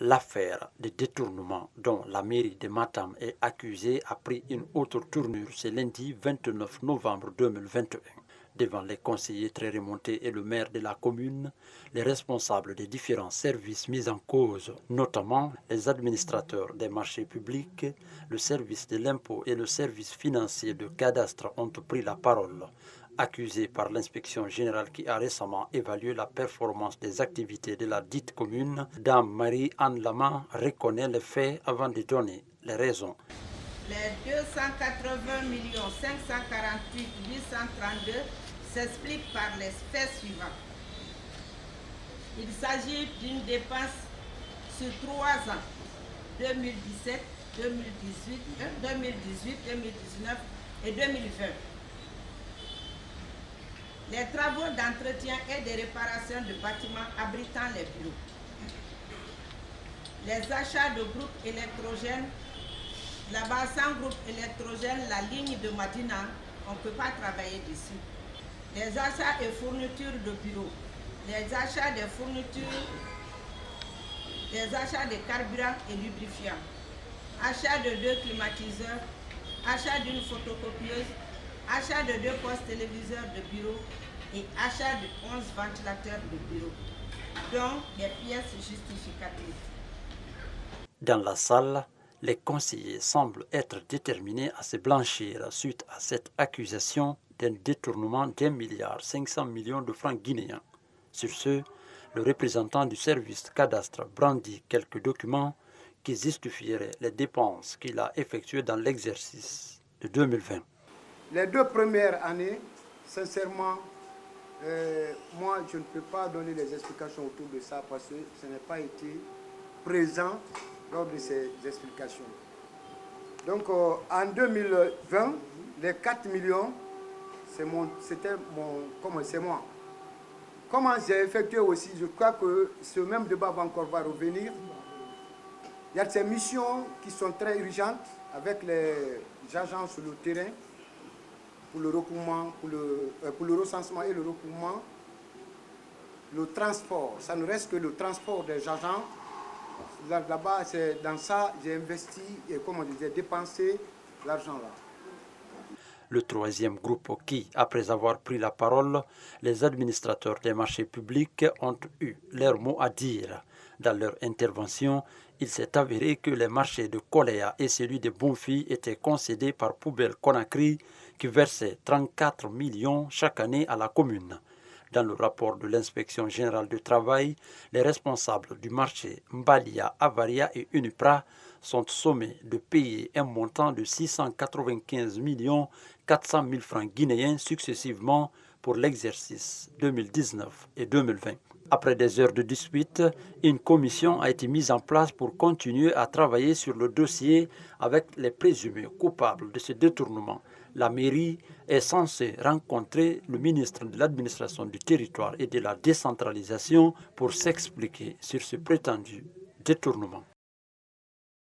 L'affaire de détournement dont la mairie de Matam est accusée a pris une autre tournure ce lundi 29 novembre 2021. Devant les conseillers très remontés et le maire de la commune, les responsables des différents services mis en cause, notamment les administrateurs des marchés publics, le service de l'impôt et le service financier de cadastre ont pris la parole. Accusés par l'inspection générale qui a récemment évalué la performance des activités de la dite commune, Dame Marie-Anne Lama reconnaît les faits avant de donner les raisons. Les 280 548 832 s'expliquent par les faits suivants. Il s'agit d'une dépense sur 3 ans, 2017, 2018, 2019 et 2020. Les travaux d'entretien et de réparation de bâtiments abritant les bureaux. Les achats de groupes électrogènes. Là-bas, sans groupe électrogène, la ligne de Madina, on ne peut pas travailler dessus. Les achats et fournitures de bureaux. Les achats des fournitures, les achats de carburant et lubrifiants. Achat de 2 climatiseurs. Achat d'une photocopieuse. Achat de 2 postes téléviseurs de bureau et achat de 11 ventilateurs de bureau, dont des pièces justificatives. Dans la salle, les conseillers semblent être déterminés à se blanchir suite à cette accusation d'un détournement d'1,5 milliard de francs guinéens. Sur ce, le représentant du service cadastre brandit quelques documents qui justifieraient les dépenses qu'il a effectuées dans l'exercice de 2020. Les 2 premières années, sincèrement, moi je ne peux pas donner les explications autour de ça parce que ce n'est pas été présent lors de ces explications. Donc en 2020, les 4 millions, c'est moi. Comment j'ai effectué aussi, je crois que ce même débat va revenir. Il y a ces missions qui sont très urgentes avec les agents sur le terrain pour le recouvrement, pour le recensement et le recouvrement, le transport. Ça ne reste que le transport des agents. Là-bas, c'est dans ça j'ai investi et j'ai dépensé l'argent là. Le troisième groupe qui, après avoir pris la parole, les administrateurs des marchés publics ont eu leur mot à dire. Dans leur intervention, il s'est avéré que les marchés de Koléa et celui de Bonfi étaient concédés par Poubelle Conakry qui versait 34 millions chaque année à la commune. Dans le rapport de l'inspection générale du travail, les responsables du marché Mbalia, Avaria et Unipra sont sommés de payer un montant de 695 400 000 francs guinéens successivement pour l'exercice 2019 et 2020. Après des heures de dispute, une commission a été mise en place pour continuer à travailler sur le dossier avec les présumés coupables de ce détournement. La mairie est censée rencontrer le ministre de l'administration du territoire et de la décentralisation pour s'expliquer sur ce prétendu détournement.